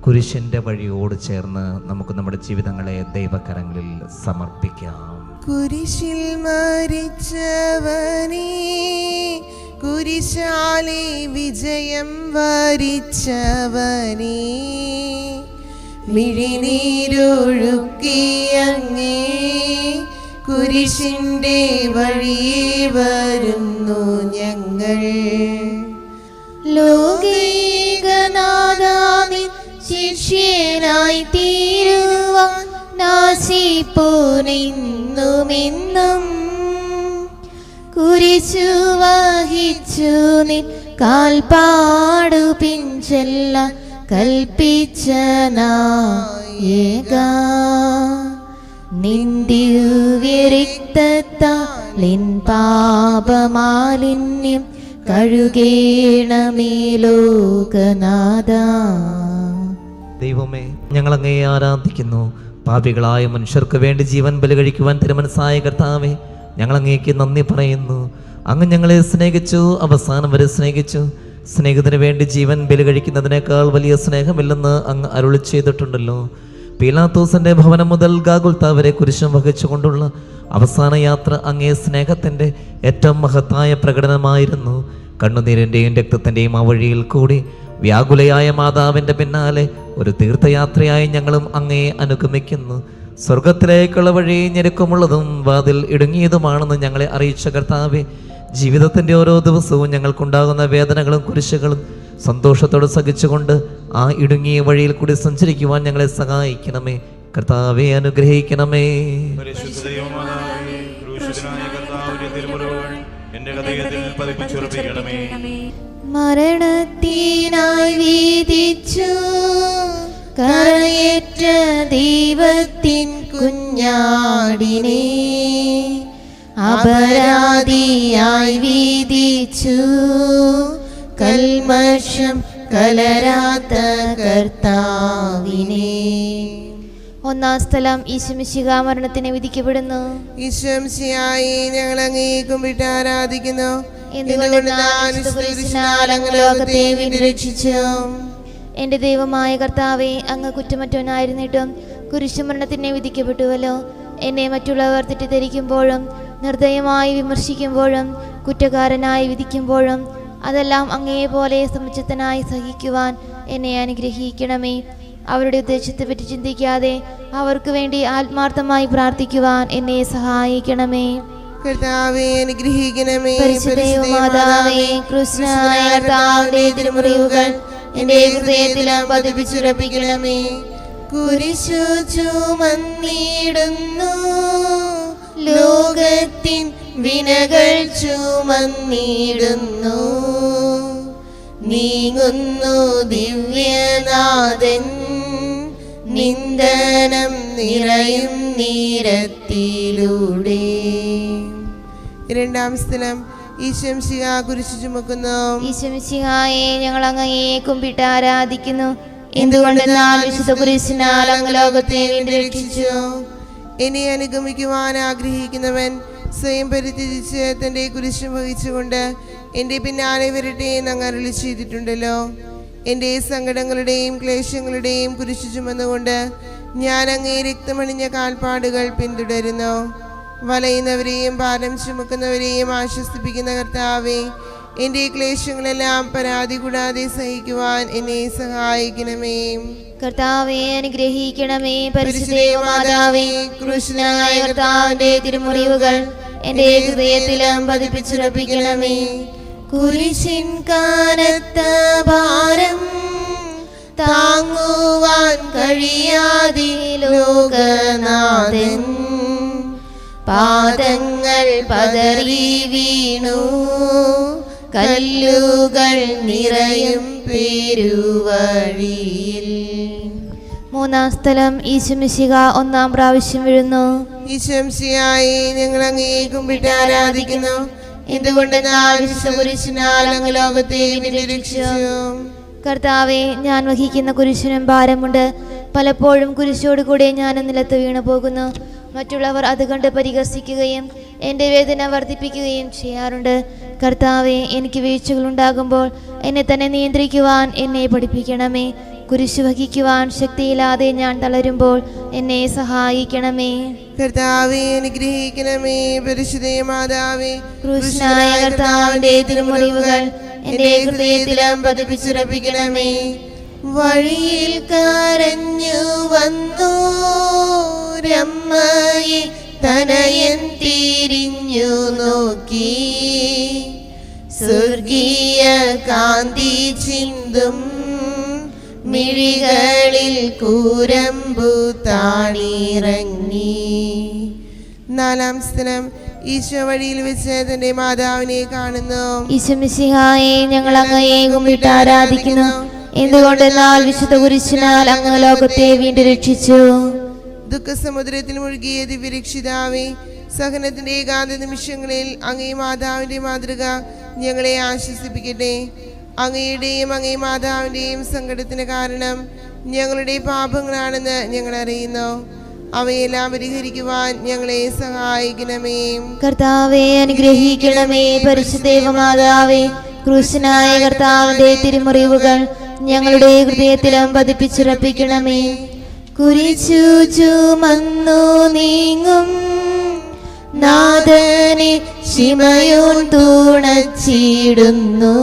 കുരിശിൻ്റെ വഴിയോട് ചേർന്ന് നമുക്ക് നമ്മുടെ ജീവിതങ്ങളെ ദൈവകരങ്ങളിൽ സമർപ്പിക്കാം. കുരിശിൽ മരിച്ചവനേ, കുരിശാലെ വിജയം വരിച്ചവനേ, മിഴിനീരൊഴുക്കിയങ്ങേ കുരിശിൻ്റെ വഴിയേ വരുന്നു ഞങ്ങൾ. ലോകൈകനാഥാനി ശിഷ്യനായി തീരുവാൻ നാശിപ്പോനെന്നുമെന്നും കുരിശു വഹിച്ചു നിൻ കാൽപ്പാടു പിൻചെല്ല കൽപ്പിച്ച നായക. നിന്ദിവ്യരക്തത്താലിൻ പാപമാലിന്യം കഴുകേണമേ ലോകനാഥ. ദൈവമേ, ഞങ്ങൾ അങ്ങയെ ആരാധിക്കുന്നു. പാപികളായ മനുഷ്യർക്ക് വേണ്ടി ജീവൻ ബലി കഴിക്കുവാൻ തിരുമനസ്സായ കർത്താവേ, ഞങ്ങൾ അങ്ങേക്ക് നന്ദി പറയുന്നു. അങ്ങ് ഞങ്ങളെ സ്നേഹിച്ചു, അവസാനം വരെ സ്നേഹിച്ചു. സ്നേഹത്തിന് വേണ്ടി ജീവൻ ബലി കഴിക്കുന്നതിനേക്കാൾ വലിയ സ്നേഹമില്ലെന്ന് അങ്ങ് അരുളി ചെയ്തിട്ടുണ്ടല്ലോ. പീലാത്തോസിന്റെ ഭവനം മുതൽ ഗാഗുൽത്ത വരെ കുരിശും വഹിച്ചുകൊണ്ടുള്ള അവസാന യാത്ര അങ്ങേ സ്നേഹത്തിൻ്റെ ഏറ്റവും മഹത്തായ പ്രകടനമായിരുന്നു. കണ്ണുനീരിൻ്റെയും രക്തത്തിൻ്റെയും ആ വഴിയിൽ കൂടി വ്യാകുലയായ മാതാവിൻ്റെ പിന്നാലെ ഒരു തീർത്ഥയാത്രയായി ഞങ്ങളും അങ്ങയെ അനുഗമിക്കുന്നു. സ്വർഗത്തിലേക്കുള്ള വഴി ഞെരുക്കമുള്ളതും വാതിൽ ഇടുങ്ങിയതുമാണെന്ന് ഞങ്ങളെ അറിയിച്ച കർത്താവേ, ജീവിതത്തിൻ്റെ ഓരോ ദിവസവും ഞങ്ങൾക്കുണ്ടാകുന്ന വേദനകളും കുരിശുകളും സന്തോഷത്തോടെ സഹിച്ചുകൊണ്ട് ആ ഇടുങ്ങിയ വഴിയിൽ കൂടി സഞ്ചരിക്കുവാൻ ഞങ്ങളെ സഹായിക്കണമേ. കർത്താവെ അനുഗ്രഹിക്കണമേ. മരണത്തിനായി വീതിച്ചു കരയേറ്റ ദൈവത്തിൻ കുഞ്ഞാടിനെ അപരാധിയായി വീതിച്ചു കൽമഷം കലരാത്ത കർത്താവിനെ. ഒന്നാം സ്ഥലം ഈശോമിശിഹാ മരണത്തിന് വിധിക്കപ്പെടുന്നു. ഈശോമിശിഹായെ ഞങ്ങൾ അങ്ങയെ കുമ്പിട്ട് ആരാധിക്കുന്നു. ലോകത്തെ രക്ഷിച്ചു. എന്റെ ദൈവമായ കർത്താവേ, അങ്ങ് കുറ്റമറ്റവനായിരുന്നിട്ടും കുരിശുമരണത്തിനെ വിധിക്കപ്പെട്ടുവല്ലോ. എന്നെ മറ്റുള്ളവർ തെറ്റിദ്ധരിക്കുമ്പോഴും നിർദ്ദയമായി വിമർശിക്കുമ്പോഴും കുറ്റക്കാരനായി വിധിക്കുമ്പോഴും അതെല്ലാം അങ്ങയെപ്പോലെ സമുചിതനായി സഹിക്കുവാൻ എന്നെ അനുഗ്രഹിക്കണമേ. അവരുടെ ഉദ്ദേശത്തെ പറ്റി ചിന്തിക്കാതെ അവർക്ക് വേണ്ടി ആത്മാർത്ഥമായി പ്രാർത്ഥിക്കുവാൻ എന്നെ സഹായിക്കണമേ. കർത്താവേ അനുഗ്രഹിക്കണമേ. പരിശുദ്ധമാതാവേ, കൃഷ്ണനായ കർത്താവിന്റെ തിരുമുറിവുകൾ എന്റെ ഹൃദയത്തിലും പതിപ്പിച്ചുറപ്പിക്കണമേ. കുരിശു ചുമന്നിടുന്നു, ലോകത്തിൻ വിനകൾ ചുമന്നിടുന്നു, നീങ്ങുന്നു ദിവ്യനാഥൻ നിന്ദനം നിറയും നീരത്തിലൂടെ. രണ്ടാം സ്ഥലം ഈശോമിശിഹാ കുരിശു ചുമക്കുന്നു. ഈശോമിശിഹായെ ഞങ്ങൾ അങ്ങയെ കുമ്പിട്ട് ആരാധിക്കുന്നു. എന്തുകൊണ്ടെന്നാൽ വിശുദ്ധ കുരിശിനാൽ അങ്ങ് ലോകത്തെ രക്ഷിച്ചു. എന്നെ അനുഗമിക്കുവാൻ ആഗ്രഹിക്കുന്നവൻ സ്വയം പരിത്യജിച്ച് തൻ്റെ കുരിശും വഹിച്ചുകൊണ്ട് എൻ്റെ പിന്നാലെ വരട്ടെ എന്ന് അങ്ങ് അരുളി ചെയ്തിട്ടുണ്ടല്ലോ. എൻ്റെ സങ്കടങ്ങളുടെയും ക്ലേശങ്ങളുടെയും കുരിശു ചുമന്നുകൊണ്ട് ഞാൻ അങ്ങേ രക്തമണിഞ്ഞ കാൽപ്പാടുകൾ പിന്തുടരുന്നു. വലയുന്നവരെയും ഭാരം ചുമക്കുന്നവരെയും ആശ്വസിപ്പിക്കുന്ന കർത്താവേ, എൻ്റെ ക്ലേശങ്ങളെല്ലാം പരാതി കൂടാതെ സഹിക്കുവാൻ എന്നെ സഹായിക്കണമേ. കർത്താവേ അനുഗ്രഹിക്കണമേ. പരിശുദ്ധമാതാവേ, കൃഷ്ണനായ കർത്താവിന്റെ തിരുമുറിവുകൾ എന്റെ ഹൃദയത്തിലും പതിപ്പിച്ചുറപ്പിക്കണമേ. കുരിശിൻ കനത്ത ഭാരം താങ്ങുവാൻ കഴിയാതെ ലോകനാഥൻ പാദങ്ങൾ പതറി വീണു, കല്ലുകൾ നിറയും പെരുവഴിയിൽ. മൂന്നാം സ്ഥലം ഈശോമിശിഹാ ഒന്നാം പ്രാവശ്യം വീഴുന്നു. ഈശോമിശിഹായെ ഞങ്ങൾ അങ്ങയെ കുമ്പിട്ട് ആരാധിക്കുന്നു. എന്തുകൊണ്ടെന്നാൽ വിശുദ്ധ കുരിശിനാൽ അങ്ങ് ലോകത്തെ രക്ഷിച്ചു. കർത്താവെ, ഞാൻ വഹിക്കുന്ന കുരിശിനും ഭാരമുണ്ട്. പലപ്പോഴും കുരിശോട് കൂടെ ഞാൻ നിലത്ത് വീണു പോകുന്നു. മറ്റുള്ളവർ അത് കണ്ട് പരിഹസിക്കുകയും എൻ്റെ വേദന വർദ്ധിപ്പിക്കുകയും ചെയ്യാറുണ്ട്. കർത്താവെ, എനിക്ക് വീഴ്ചകൾ ഉണ്ടാകുമ്പോൾ എന്നെ തന്നെ നിയന്ത്രിക്കുവാൻ എന്നെ പഠിപ്പിക്കണമേ. കുരിശു വഹിക്കുവാൻ ശക്തിയില്ലാതെ ഞാൻ തളരുമ്പോൾ എന്നെ സഹായിക്കണമേ. കർത്താവേ അനുഗ്രഹിക്കണമേ. പരിശുദ്ധ മാതാവേ, ക്രൂശനായ കർത്താവിന്റെ തിരുമുറിവുകൾ എന്റെ ഹൃദയത്തിലും പതിപ്പിച്ചുറപ്പിക്കണമേ. വഴിയിൽ കരഞ്ഞു വന്നു രമ്മയെ തനയൻ തിരിഞ്ഞു നോക്കി, സ്വർഗീയ കാന്തി ചിന്തും മിഴികളിൽ കൂരമ്പു താണിറങ്ങി. 4-ാം സ്ഥലം, ഈശോ വഴിയിൽ വെച്ച് തന്റെ മാതാവിനെ കാണുന്നു. ഈശോ മിശിഹായെ, ഞങ്ങൾ അങ്ങയെ കുമ്പിട്ട് ആരാധിക്കുന്നു. എന്തുകൊണ്ടെന്നാൽ വിശുദ്ധ കുരിശിനാൽ അങ്ങ് ലോകത്തെ വീണ്ടും രക്ഷിച്ചു. ദുഃഖസമുദ്രത്തിൽ മുഴുകിയ ദിവ്യരക്ഷിതാവേ, സഹനത്തിന്റെ ഏകാന്ത നിമിഷങ്ങളിൽ അങ്ങേ മാതാവിന്റെ മാതൃക ഞങ്ങളെ ആശ്വസിപ്പിക്കട്ടെ. അങ്ങയുടെയും അങ്ങേ മാതാവിന്റെയും സങ്കടത്തിന് കാരണം ഞങ്ങളുടെ പാപങ്ങളാണെന്ന് ഞങ്ങൾ അറിയുന്നു. അവയെല്ലാം പരിഹരിക്കുവാൻ ഞങ്ങളെ സഹായിക്കണമേ. കർത്താവെ അനുഗ്രഹിക്കണമേ. പരിശുദ്ധ മാതാവേ, ക്രൂശനായ കർത്താവിന്റെ തിരുമുറിവുകൾ ഞങ്ങളുടെ ഹൃദയത്തിലും പതിപ്പിച്ചുറപ്പിക്കണമേ. കുരിശു ചുമന്നു നീങ്ങും നാഥനെ ശിമയോൻ തുണച്ചിടുന്നു.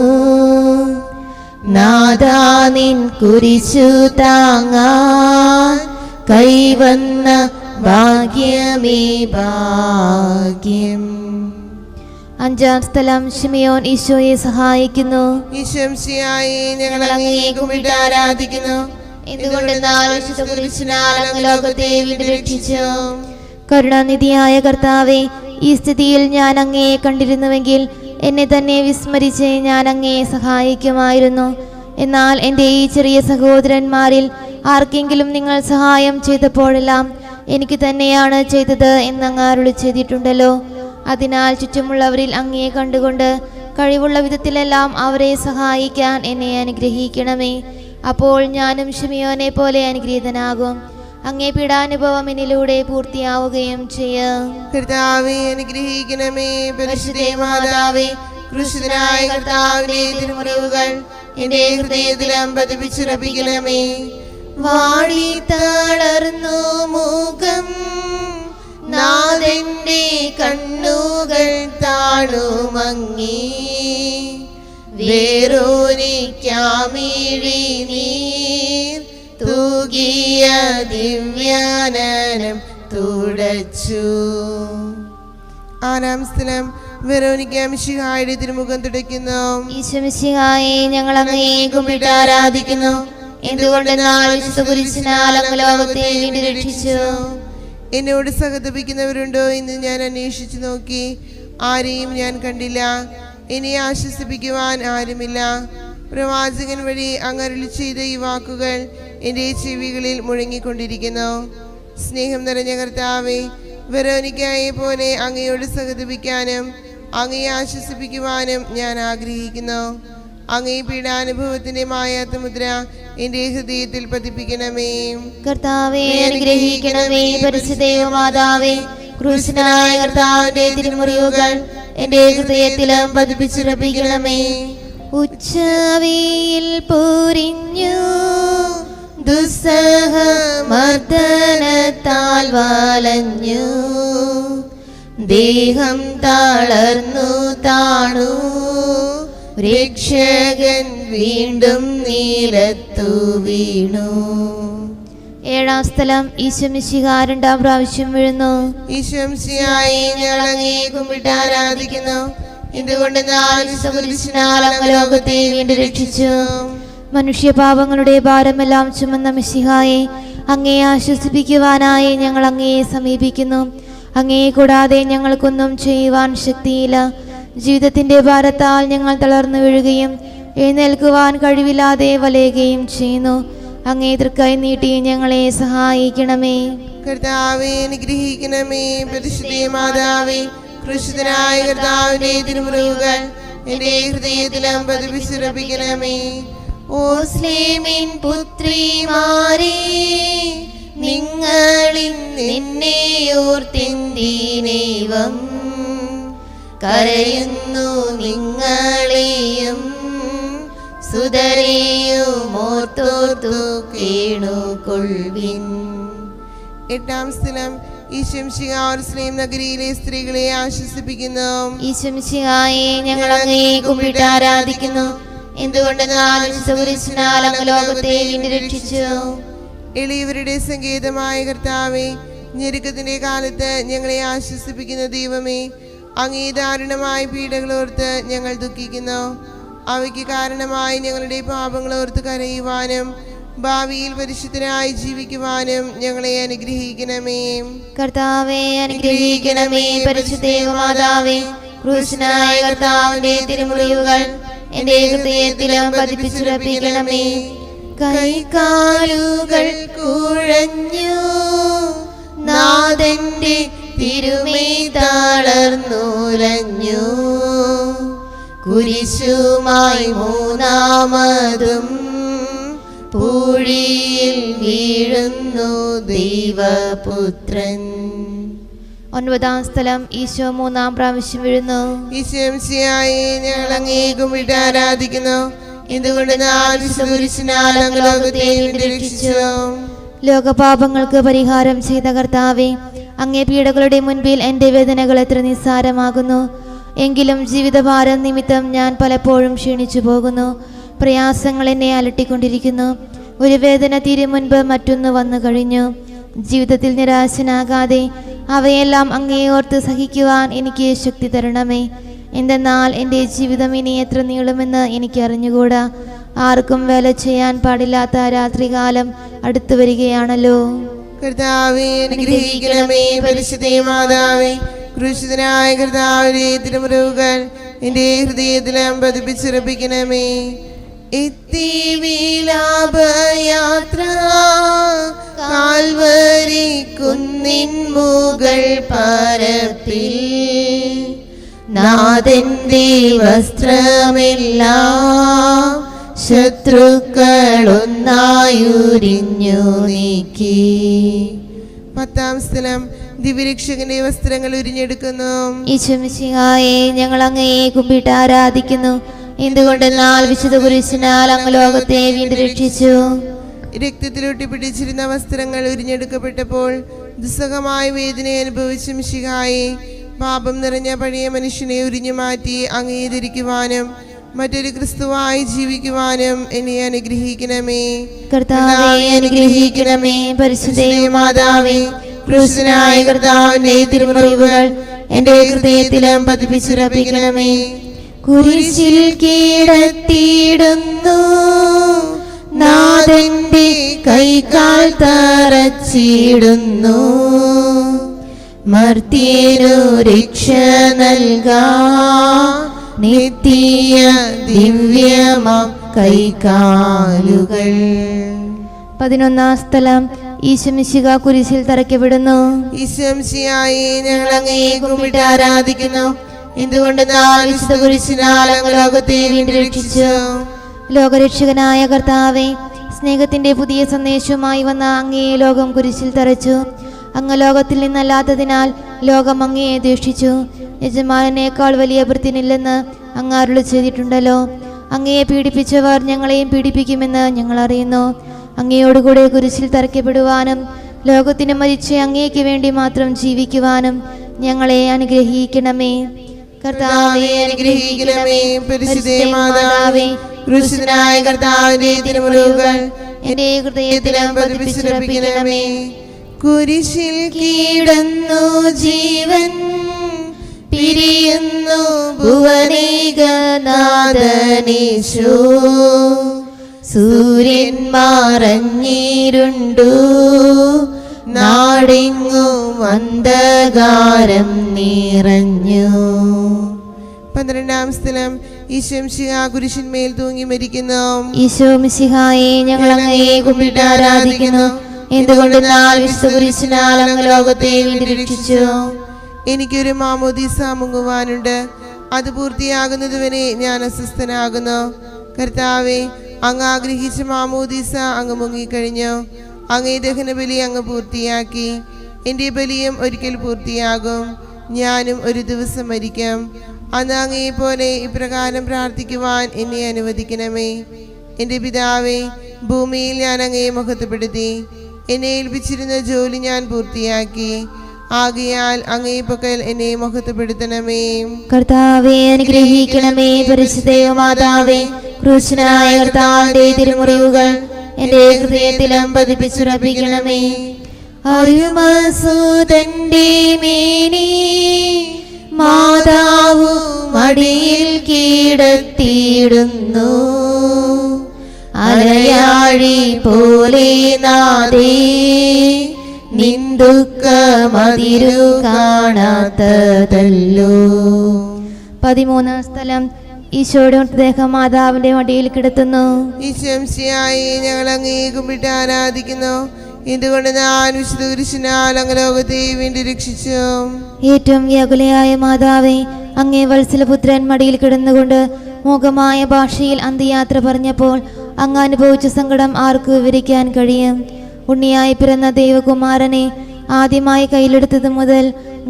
നാഥാ നിൻ കുരിശു താങ്ങാൻ കൈവന്ന ഭാഗ്യമേ ഭാഗ്യം. 5-ാം സ്ഥലം, ശിമയോൻ ഈശോയെ സഹായിക്കുന്നു. ഈശോയെ, ഞങ്ങൾ അങ്ങയെ കുമ്പിട്ട് ആരാധിക്കുന്നു. എന്തുകൊണ്ടെന്നാൽ വിശുദ്ധ കുരിശിനാൽ അങ്ങ് ലോകത്തെ വീണ്ടും രക്ഷിച്ചു. കരുണാനിധിയായ കർത്താവേ, ഈ സ്ഥിതിയിൽ ഞാൻ അങ്ങയെ കണ്ടിരുന്നുവെങ്കിൽ എന്നെ തന്നെ വിസ്മരിച്ച് ഞാൻ അങ്ങയെ സഹായിക്കുമായിരുന്നു. എന്നാൽ എൻ്റെ ഈ ചെറിയ സഹോദരന്മാരിൽ ആർക്കെങ്കിലും നിങ്ങൾ സഹായം ചെയ്തപ്പോഴെല്ലാം എനിക്ക് തന്നെയാണ് ചെയ്തത് എന്നങ്ങ് അരുളി ചെയ്തിട്ടുണ്ടല്ലോ. അതിനാൽ ചുറ്റുമുള്ളവരിൽ അങ്ങയെ കണ്ടുകൊണ്ട് കഴിവുള്ള വിധത്തിലെല്ലാം അവരെ സഹായിക്കാൻ എന്നെ അനുഗ്രഹിക്കണമേ. അപ്പോൾ ഞാനും ശിമയോനെ പോലെ അനുഗ്രഹീതനാകും. അങ്ങേ പീഡാനുഭവം എന്നിലൂടെ പൂർത്തിയാവുകയും ചെയ്യാം. കർത്താവേ അനുഗ്രഹിക്കണമേ. പരിശുദ്ധ മാതാവേ, ക്രൂശിതനായ കർത്താവിന്റെ തിരുമുറിവുകൾ എന്റെ ഹൃദയത്തിലും പതിപ്പിച്ചുറപ്പിക്കണമേ. വാടി തളർന്നു മുഖം, നാഥന്റെ കണ്ണുകൾ താണുമങ്ങി, വേറൊരിക്കാമിഴി നീർ തൂകിയ ദിവ്യാനനം തുടച്ചു. 6-ാം സ്ഥലം, വെറോനിക്ക മിശിഹായുടെ തിരുമുഖം തുടയ്ക്കുന്നു. ഈശോ മിശിഹായെ, ഞങ്ങൾ അങ്ങയെ കുമ്പിട്ട് ആരാധിക്കുന്നു. എന്തുകൊണ്ടെന്നാൽ വിശുദ്ധ കുരിശിനാൽ അങ്ങ് ലോകത്തെ വീണ്ടും രക്ഷിച്ചു. എന്നോട് സഹതപിക്കുന്നവരുണ്ടോ എന്ന് ഞാൻ അന്വേഷിച്ചു നോക്കി, ആരെയും ഞാൻ കണ്ടില്ല. എന്നെ ആശ്വസിപ്പിക്കുവാൻ ആരുമില്ല. പ്രവാചകൻ വഴി അങ്ങ് അരുളി ചെയ്ത ഈ വാക്കുകൾ എൻ്റെ ചെവികളിൽ മുഴങ്ങിക്കൊണ്ടിരിക്കുന്നു. സ്നേഹം നിറഞ്ഞ കർത്താവേ, വെറോനിക്കയെ പോലെ അങ്ങയോട് സഹതപിക്കാനും അങ്ങയെ ആശ്വസിപ്പിക്കുവാനും ഞാൻ ആഗ്രഹിക്കുന്നു. അങ്ങേ പീഡാനുഭവത്തിന്റെ മായാത്ത മുദ്ര എൻ്റെ ഹൃദയത്തിൽ പതിപ്പിക്കണമേ. കർത്താവേ അനുഗ്രഹിക്കണമേ. പരിശുദ്ധ മാതാവേ, ക്രൂശനായ കർത്താവിന്റെ തിരുമുറിവുകൾ എൻ്റെ ഹൃദയത്തിലും പതിപ്പിച്ചുറപ്പിക്കണമേ. ഉച്ചവെയിൽ പൊരിഞ്ഞു ദുസ്സഹമർദ്ദനത്താൽ വലഞ്ഞു, ദേഹം തളർന്നു താണു, രക്ഷകൻ വീണ്ടും നിലത്തു വീണു. 7-ാം സ്ഥലം, ഈശോ മിശിഹ 2-ാം പ്രാവശ്യം വീഴുന്നു. ഈശോ മിശിഹായെ, ഞങ്ങൾ അങ്ങയെ കുമ്പിട്ട് ആരാധിക്കുന്നു. എന്തുകൊണ്ടെന്നാൽ കുരിശിനാൽ അങ്ങ് ലോകത്തെ വീണ്ടും രക്ഷിച്ചു. മനുഷ്യപാപങ്ങളുടെ ഭാരമെല്ലാം ചുമന്ന മിശിഹായെ, അങ്ങയെ ആശ്വസിപ്പിക്കുവാനായി ഞങ്ങൾ അങ്ങയെ സമീപിക്കുന്നു. അങ്ങയെ കൂടാതെ ഞങ്ങൾക്കൊന്നും ചെയ്യുവാൻ ശക്തിയില്ല. ജീവിതത്തിന്റെ ഭാരത്താൽ ഞങ്ങൾ തളർന്നു വീഴുകയും എഴുന്നേൽക്കുവാൻ കഴിവില്ലാതെ വലയുകയും ചെയ്യുന്നു. അങ്ങേ തൃക്കൈ നീട്ടി ഞങ്ങളെ സഹായിക്കണമേ. കർത്താവേ അനുഗ്രഹിക്കണമേ. പരിശുദ്ധ മാതാവേ, ക്രൂശിതനായ കർത്താവിന്റെ തിരുമുറിവുകൾ എൻ്റെ ഹൃദയത്തിലും പതിപ്പിച്ചുറപ്പിക്കണമേ. ഓസ്ലേമിൻ പുത്രിമാരേ, നിങ്ങളിൽ നിന്നെ ഓർത്തിന്തിനേവം കരയുന്നു നിങ്ങളെയും സുതരെയും ഓർത്തോർത്തിടുന്നു. ഓർത്തു കേണുകൊള്ളുവിൻ. എട്ടാം സ്ഥലം ഈശംശിഹ യെരൂശലേം നഗരിയിലെ സ്ത്രീകളെ ആശ്വസിപ്പിക്കുന്നു. ഈശംശിഹായെ ഞങ്ങൾ അങ്ങയെ കുമ്പിട്ട് ആരാധിക്കുന്നു. എന്തുകൊണ്ടെന്നാൽ വിശുദ്ധകുരിശിനാൽ അങ്ങ് ലോകത്തെ വീണ്ടും രക്ഷിച്ചു. എളിയവരുടെ സങ്കേതമായ കർത്താവേ, ഞെരുക്കത്തിന്റെ കാലത്ത് ഞങ്ങളെ ആശ്വസിപ്പിക്കുന്ന ദൈവമേ, അങ്ങേ ദാരുണമായ പീഡകളോർത്ത് ഞങ്ങൾ ദുഃഖിക്കുന്നു. അവയ്ക്ക് കാരണമായി ഞങ്ങളുടെ പാപങ്ങളോർത്ത് കരയുവാനും ഭാവിയിൽ പരിശുദ്ധരായി ജീവിക്കുവാനും ഞങ്ങളെ അനുഗ്രഹിക്കണമേ. കർത്താവേ അനുഗ്രഹിക്കണമേ. പരിശുദ്ധ മാതാവേ, ക്രൂശനായ കർത്താവിന്റെ തിരുമുറിവുകൾ എന്റെ ഹൃദയത്തിലും പതിപ്പിച്ചുറപ്പിക്കണമേ. കൈകാലുകൾ കുഴഞ്ഞു നാഥന്റെ തിരുമൈ തളർന്നുലഞ്ഞു. കുരിശുമായി മൂന്നാമതും പൂഴിയിൽ വീഴുന്നു ദൈവപുത്രൻ. ഒൻപതാം സ്ഥലം ഈശോ മൂന്നാം പ്രാവശ്യം വീഴുന്നു. ഈശംശിഹായെ ഞങ്ങൾ അങ്ങേ കുമ്പിട്ട് ആരാധിക്കുന്നു. എന്തുകൊണ്ടെന്നാൽ വിശുദ്ധകുരിശിനാൽ അങ്ങ് ലോകത്തെ വീണ്ടും രക്ഷിച്ചു. ലോകപാപങ്ങൾക്ക് പരിഹാരം ചെയ്ത കർത്താവേ, അങ്ങേ പീഡകളുടെ മുൻപിൽ എൻ്റെ വേദനകൾ എത്ര നിസ്സാരമാകുന്നു. എങ്കിലും ജീവിതഭാരം നിമിത്തം ഞാൻ പലപ്പോഴും ക്ഷീണിച്ചു പോകുന്നു. പ്രയാസങ്ങൾ എന്നെ അലട്ടിക്കൊണ്ടിരിക്കുന്നു. ഒരു വേദന തീരും മുൻപ് മറ്റൊന്ന് വന്നു കഴിഞ്ഞു. ജീവിതത്തിൽ നിരാശനാകാതെ അവയെല്ലാം അങ്ങേ ഓർത്ത് സഹിക്കുവാൻ എനിക്ക് ശക്തി തരണമേ. എന്തെന്നാൽ എൻ്റെ ജീവിതം ഇനി എത്ര നീളുമെന്ന് എനിക്ക് അറിഞ്ഞുകൂടാ. ആർക്കും വേല ചെയ്യാൻ പാടില്ലാത്ത രാത്രികാലം അടുത്തു വരികയാണല്ലോ. കർത്താവേ അനുഗ്രഹിക്കണമേ. പരിശുദ്ധ മാതാവേ, ക്രൂശിതനായ കർത്താവിന്റെ തിരുമുറിവുകൾ എൻ്റെ ഹൃദയത്തിലും പതിപ്പിച്ചുറപ്പിക്കണമേ. എത്തി വിലാപയാത്ര കാൽവരി കുന്നിൻ മുകൾ പരപ്പിൽ, നാഥന്റെ വസ്ത്രമെല്ലാം ശത്രുക്കളൊന്നായുരിഞ്ഞു നീക്കി. പത്താം സ്ഥലം ദിവ്യരക്ഷകന്റെ വസ്ത്രങ്ങൾ ഉരിഞ്ഞെടുക്കുന്നു. ഈശോമിശിഹായെ ഞങ്ങൾ അങ്ങയെ കുമ്പിട്ട് ആരാധിക്കുന്നു. എന്തുകൊണ്ടെന്നാൽ വിശുദ്ധ കുരിശിനാൽ അങ്ങ് ലോകത്തെ വീണ്ടും രക്ഷിച്ചു. രക്തത്തിലൊട്ടി പിടിച്ചിരുന്ന വസ്ത്രങ്ങൾ ഉരിഞ്ഞെടുക്കപ്പെട്ടപ്പോൾ ദുസ്സഹമായ വേദന അനുഭവിച്ച മിശിഹായെ, പാപം നിറഞ്ഞ പഴയ മനുഷ്യനെ ഉരിഞ്ഞു മാറ്റി അംഗീകരിക്കുവാനും മറ്റൊരു ക്രിസ്തുവായി ജീവിക്കുവാനും എന്നെ അനുഗ്രഹിക്കണമേ. കർത്താവേ അനുഗ്രഹിക്കണമേ. പരിശുദ്ധ മാതാവേ, ക്രൂശനായ കർത്താവിന്റെ തിരുമുറിവുകൾ എൻ്റെ ഹൃദയത്തിലും പതിപ്പിച്ചുറപ്പിക്കണമേ. കുരിശിൽ കീഴത്തിയിടുന്നു നാഥന്റെ കൈകാൽ തറച്ചിടുന്നു. മർത്യനു രക്ഷ നൽകാൻ നിത്യ ദിവ്യമാം കൈകാലുകൾ. 11 സ്ഥലം ഈശോമിശിഹ കുരിശിൽ തറയ്ക്കപ്പെടുന്നു. ഈശോമിശിഹായെ ഞങ്ങൾ അങ്ങയെ കുമ്പിട്ട് ആരാധിക്കുന്നു. എന്തുകൊണ്ടെന്നാൽ വിശുദ്ധ കുരിശിനാൽ അങ്ങ് ലോകത്തെ വീണ്ടും രക്ഷിച്ചു. ലോകരക്ഷകനായ കർത്താവേ, സ്നേഹത്തിന്റെ പുതിയ സന്ദേശവുമായി വന്ന അങ്ങയെ ലോകം കുരിശിൽ തറച്ചു. അങ്ങ് ലോകത്തിൽ നിന്നല്ലാത്തതിനാൽ ലോകം അങ്ങയെ ദ്വേഷിച്ചു. യജമാനേക്കാൾ വലിയ ഭൃത്യനില്ലെന്ന് അങ്ങ് അരുളി ചെയ്തിട്ടുണ്ടല്ലോ. അങ്ങയെ പീഡിപ്പിച്ചവർ ഞങ്ങളെയും പീഡിപ്പിക്കുമെന്ന് ഞങ്ങൾ അറിയുന്നു. അങ്ങയോടുകൂടെ കുരിശിൽ തറയ്ക്കപ്പെടുവാനും ലോകത്തിന് മരിച്ച് അങ്ങേക്ക് വേണ്ടി മാത്രം ജീവിക്കുവാനും ഞങ്ങളെ അനുഗ്രഹിക്കണമേ. കർത്താവേ അനുഗ്രഹിക്കണമേ. പരിശുദ്ധ മാതാവേ, ക്രൂശിതനായ കർത്താവിന്റെ തിരുമുറിവുകൾ എൻ്റെ ഹൃദയത്തിലും പതിപ്പിച്ചുറപ്പിക്കണമേ. കുരിശിൽ കീടന്നു ജീവൻ പിരിയുന്നു ഭുവനേകനാഥനീശോ. സൂര്യൻ മറഞ്ഞിരുണ്ടു നാടെങ്ങും അന്ധകാരം നിറഞ്ഞു. 12 സ്ഥലം ഈശോമിശിഹ കുരിശിന്മേൽ തൂങ്ങി മരിക്കുന്നു. ഈശോമിശിഹായെ ഞങ്ങൾ അങ്ങയെ കുമ്പിട്ട് ആരാധിക്കുന്നു. എന്തുകൊണ്ടെന്നാൽ വിശുദ്ധ കുരിശിനാൽ അങ്ങ് ലോകത്തെ വീണ്ടും രക്ഷിച്ചു. എനിക്കൊരു മാമോദീസ മുങ്ങുവാനുണ്ട്. അത് പൂർത്തിയാകുന്നതുവരെ ഞാൻ അസ്വസ്ഥനാകുന്നു. കർത്താവെ, അങ്ങ് ആഗ്രഹിച്ച മാമോദീസ അങ്ങ് മുങ്ങിക്കഴിഞ്ഞു. അങ്ങേ ദഹനബലി അങ്ങ് പൂർത്തിയാക്കി. എൻ്റെ ബലിയും ഒരിക്കൽ പൂർത്തിയാകും. ഞാനും ഒരു ദിവസം മരിക്കാം. അന്ന് അങ്ങയെ പോലെ ഇപ്രകാരം പ്രാർത്ഥിക്കുവാൻ എന്നെ അനുവദിക്കണമേ. എൻ്റെ പിതാവേ, ഭൂമിയിൽ ഞാൻ അങ്ങയെ മഹത്വപ്പെടുത്തി. എന്നെ ഏൽപ്പിച്ചിരുന്ന ജോലി ഞാൻ പൂർത്തിയാക്കി. ആകയാൽ അങ്ങേ പക്കൽ എന്നെ മഹത്വപ്പെടുത്തണമേ. കർത്താവേ അനുഗ്രഹിക്കണമേ. പരിശുദ്ധ മാതാവേ, ക്രൂശനായ കർത്താവിന്റെ തിരുമുറിവുകൾ എന്റെ ഹൃദയത്തിലും പതിപ്പിച്ചുറപ്പിക്കണമേ. അരുമസുതന്റെ മേനി മാതാവു മടിയിൽ കീടത്തിയിടുന്നു. അലയാഴി പോലെ നാദേ നിന്ദുഃഖമതിരു കാണാത്തതല്ലോ. 13 സ്ഥലം. ഈശോയുടെ മൃതദേഹം മാതാവിന്റെ മടിയിൽ കിടത്തുന്നു. ഈശംസിയായി ഞങ്ങൾ അങ്ങേ കുമ്പിട്ട് ആരാധിക്കുന്നു. ഇതുകൊണ്ട് ഞാൻ വിശുദ്ധ കുരിശിനാൽ അങ്ങ് ലോകത്തെ വീണ്ടും രക്ഷിച്ചു. ഏറ്റവും വ്യാകുലയായ മാതാവേ, അങ്ങേ വത്സലപുത്രൻ മടിയിൽ കിടന്നുകൊണ്ട് മൂകമായ ഭാഷയിൽ അന്ത്യയാത്ര പറഞ്ഞപ്പോൾ അങ്ങ് അനുഭവിച്ച സങ്കടം ആർക്ക് വിവരിക്കാൻ കഴിയും? ഉണ്ണിയായി പിറന്ന ദൈവകുമാരനെ ആദ്യമായി കയ്യിലെടുത്തത് മുതൽ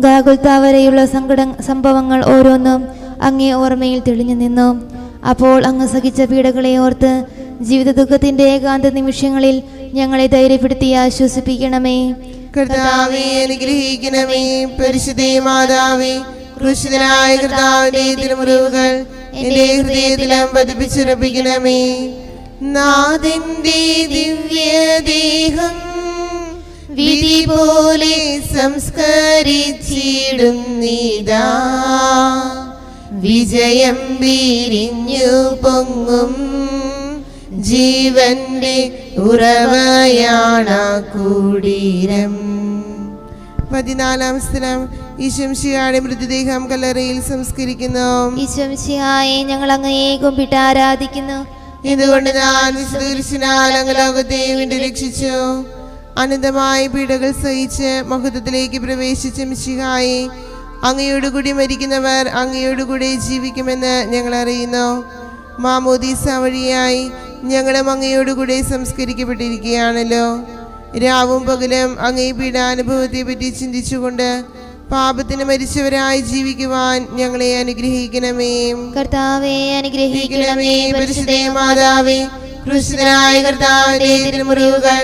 ഗാഗുൽത്ത വരെയുള്ള സംഭവങ്ങൾ ഓരോന്നും അങ്ങേ ഓർമ്മയിൽ തെളിഞ്ഞു നിന്നു. അപ്പോൾ അങ്ങ് സഹിച്ച പീഡകളെ ഓർത്ത് ജീവിത ദുഃഖത്തിന്റെ ഏകാന്ത നിമിഷങ്ങളിൽ ഞങ്ങളെ ധൈര്യപ്പെടുത്തി ആശ്വസിപ്പിക്കണമേ. കർത്താവേ അനുഗ്രഹിക്കണമേ. പരിശുദ്ധ മാതാവേ, ക്രൂശിതനായ കർത്താവിന്റെ തിരുമുറിവുകൾ എന്റെ ഹൃദയത്തിലും പതിപ്പിച്ചുറപ്പിക്കണമേ. നാഥന്റെ ദിവ്യദേഹം വിധി പോലെ സംസ്കരിച്ചിടുന്നിതാ. വിജയം വിരിഞ്ഞു പൊങ്ങും ജീവന്റെ ഉറവയാണ കുടീരം. 14 സ്ഥലം. ഈശംശിഹായുടെ മൃതദേഹം കല്ലറയിൽ സംസ്കരിക്കുന്നു. ഈശംശിഹായെ ഞങ്ങൾ അങ്ങയെ കുമ്പിട്ട് ആരാധിക്കുന്നു. ഇതുകൊണ്ട് ഞാൻ വിശുദ്ധ കുരിശിനാൽ അങ്ങ് ലോകത്തെ വീണ്ടും രക്ഷിച്ചു. അനന്തമായ പീഡകൾ സഹിച്ച് മഹത്വത്തിലേക്ക് പ്രവേശിച്ച മിശിഹായെ, അങ്ങയോടുകൂടി മരിക്കുന്നവർ അങ്ങയോടുകൂടി ജീവിക്കുമെന്ന് ഞങ്ങൾ അറിയുന്നു. മാമോദീസ വഴിയായി ഞങ്ങളും അങ്ങയോടുകൂടി സംസ്കരിക്കപ്പെട്ടിരിക്കുകയാണല്ലോ. രാവും പകലും അങ്ങേ പീഡാനുഭവത്തെ പറ്റി ചിന്തിച്ചുകൊണ്ട് പാപത്തിന് മരിച്ചവരായി ജീവിക്കുവാൻ ഞങ്ങളെ അനുഗ്രഹിക്കണമേ. കർത്താവേ അനുഗ്രഹിക്കണമേ. പരിശുദ്ധ മാതാവേ, ക്രൂശിതനായ കർത്താവിന്റെ തിരുമുറിവുകൾ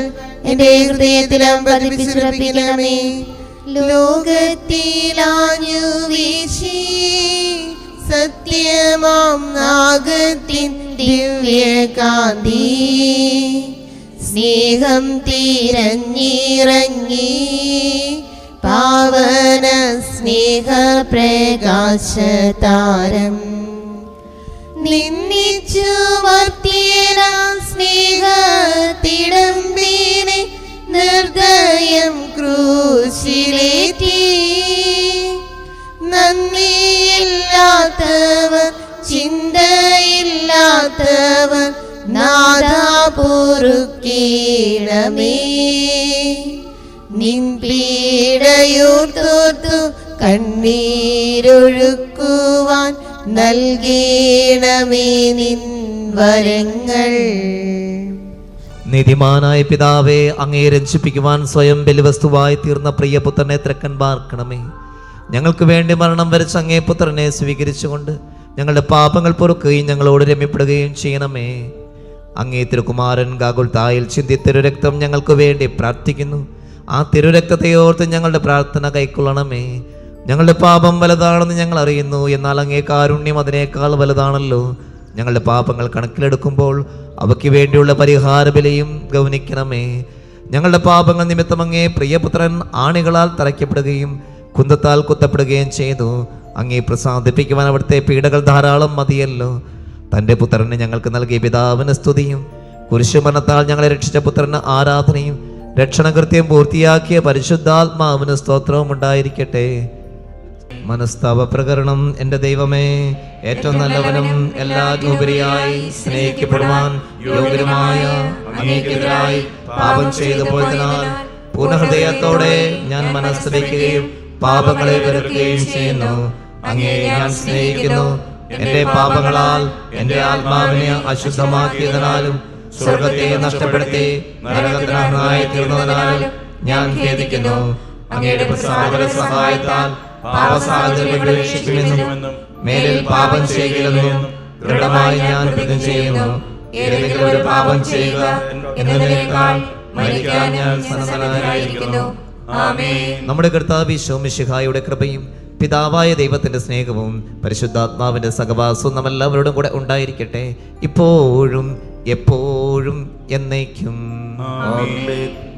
എന്റെ ഹൃദയത്തിലും പതിപ്പിച്ചുറപ്പിക്കണമേ. ലോകത്തിലാഞ്ഞു വീശി സത്യമാം നാഗത്തിൻ ദിവ്യകാന്തി സ്നേഹം തിരഞ്ഞിറങ്ങി പാവന സ്നേഹ പ്രകാശതാരം നിന്നിച്ചു മർത്യന സ്നേഹത്തിടമ്പിനെ നിർദ്ദയം ക്രൂശിലേറ്റി. നന്ദിയില്ലാത്തവർ ചിന്തയില്ലാത്തവർ നാഥാ പൊറുക്കേണമേ. നിൻ പീഡയോർത്തോർത്തു കണ്ണീരൊഴുക്കുവാൻ നൽകേണമേ നിൻ വരങ്ങൾ. നീതിമാനായ പിതാവേ, അങ്ങയെ രഞ്ജിപ്പിക്കുവാൻ സ്വയം ബലിവസ്തുവായി തീർന്ന പ്രിയപുത്രനെ തൃക്കൻ പാർക്കണമേ. ഞങ്ങൾക്ക് വേണ്ടി മരണം വരിച്ച അങ്ങേ പുത്രനെ സ്വീകരിച്ചുകൊണ്ട് ഞങ്ങളുടെ പാപങ്ങൾ പൊറുക്കുകയും ഞങ്ങളോട് രമ്യപ്പെടുകയും ചെയ്യണമേ. അങ്ങേ തിരുകുമാരൻ ഗാഗുൽത്തായിൽ ചിന്തിയ തിരുരക്തം ഞങ്ങൾക്ക് വേണ്ടി പ്രാർത്ഥിക്കുന്നു. ആ തിരുരക്തത്തെ ഓർത്ത് ഞങ്ങളുടെ പ്രാർത്ഥന കൈക്കൊള്ളണമേ. ഞങ്ങളുടെ പാപം വലുതാണെന്ന് ഞങ്ങൾ അറിയുന്നു, എന്നാൽ അങ്ങേ കാരുണ്യം അതിനേക്കാൾ വലുതാണല്ലോ. ഞങ്ങളുടെ പാപങ്ങൾ കണക്കിലെടുക്കുമ്പോൾ അവയ്ക്ക് വേണ്ടിയുള്ള പരിഹാര ബലിയും ഗൗനിക്കണമേ. ഞങ്ങളുടെ പാപങ്ങൾ നിമിത്തം അങ്ങേ പ്രിയപുത്രൻ ആണികളാൽ തറയ്ക്കപ്പെടുകയും കുന്തത്താൽ കുത്തപ്പെടുകയും ചെയ്തു. അങ്ങേ പ്രസാദിപ്പിക്കുവാൻ അവിടുത്തെ പീഡകൾ ധാരാളം മതിയല്ലോ. തൻ്റെ പുത്രനെ ഞങ്ങൾക്ക് നൽകിയ പിതാവിന് സ്തുതിയും കുരിശുമരണത്താൽ ഞങ്ങളെ രക്ഷിച്ച പുത്രന് ആരാധനയും രക്ഷണകൃത്യം പൂർത്തിയാക്കിയ പരിശുദ്ധാത്മാവിന് സ്തോത്രവും ഉണ്ടായിരിക്കട്ടെ. മനസ്താപ പ്രകരണം. എൻ്റെ ദൈവമേ, ഏറ്റവും നല്ലവനും എല്ലാത്തിനുപരിയായി സ്നേഹിക്കപ്പെടുവാൻ യോഗ്യരുമായ അങ്ങേക്കെതിരായി പാപം ചെയ്തു പോയതിനാൽ പൂർണ്ണഹൃദയത്തോടെ ഞാൻ മനസ്തപിക്കുകയും പാപങ്ങളെ വെറുക്കുകയും ചെയ്യുന്നു. അങ്ങയെ ഞാൻ സ്നേഹിക്കുന്നു. എൻ്റെ പാപങ്ങളാൽ എൻ്റെ ആത്മാവിനെ അശുദ്ധമാക്കിയതിനാലും സ്വർഗത്തെ നഷ്ടപ്പെടുത്തി നരകത്തിനായി തീർന്നതിനാലും ഞാൻ ഖേദിക്കുന്നു. അങ്ങയുടെ പ്രസാദ സഹായത്താൽ പാപസാഹചര്യം ഉപേക്ഷിക്കുമെന്നും മേലിൽ പാപം ചെയ്യില്ലെന്നും ദൃഢമായി ഞാൻ പ്രതിജ്ഞ ചെയ്യുന്നു. ഏതെങ്കിലും ഒരു പാപം ചെയ്യുക എന്നതിനേക്കാൾ മരിക്കാൻ ഞാൻ സന്നദ്ധനായിരിക്കുന്നു. ആമേൻ. നമ്മുടെ കർത്താവ് ഈശോ മിശിഹായുടെ കൃപയും പിതാവായ ദൈവത്തിന്റെ സ്നേഹവും പരിശുദ്ധാത്മാവിന്റെ സഹവാസവും നമ്മെല്ലാവരോടും കൂടെ ഉണ്ടായിരിക്കട്ടെ, ഇപ്പോഴും എപ്പോഴും എന്നേക്കും. ആമേൻ.